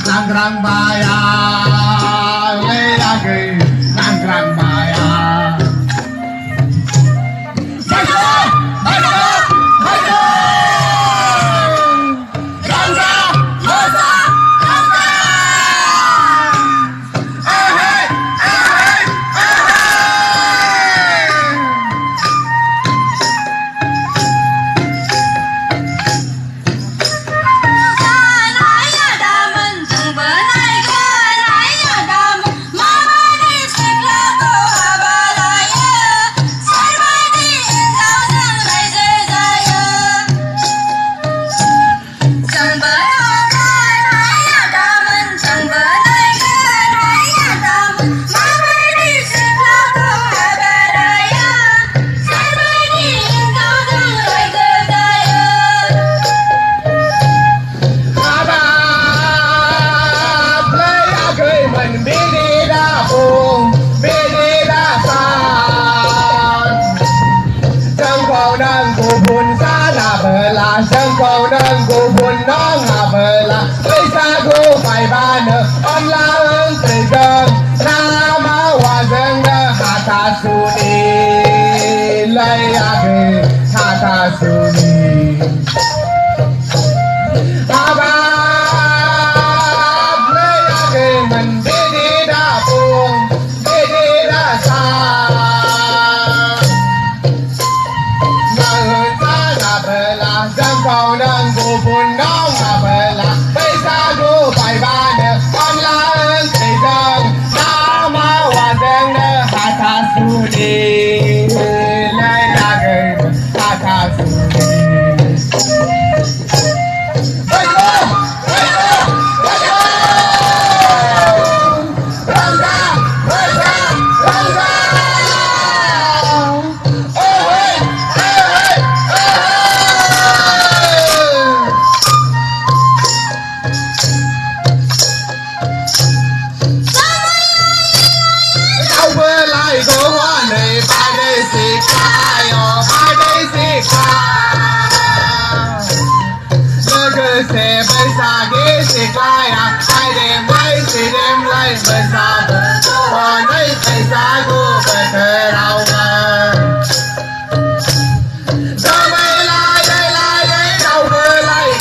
Nanggrang bayar, lagi nanggrang bayar. Maju, maju, maju. Rangga, Rosa, Rangga. Hey, hey, Sengkau dan gubun nong abela Lisa go pai bana on la eng trigeng nama wazeng de hata suni layage hata suni abab layage man bidi da pung bidi da sa Kau dan gubun nong abela Bisa go pai bana on la eng trigeng nama wazeng de hata suni layage hata suni.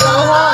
Go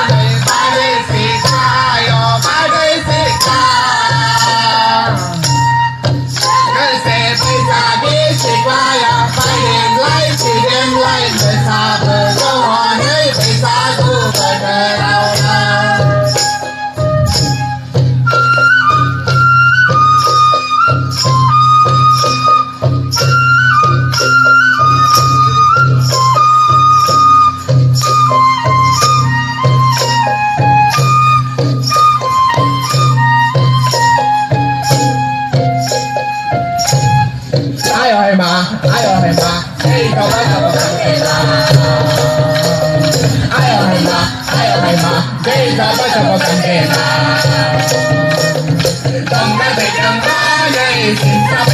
apa sama kantena. Tongkat dengan ayah, cinta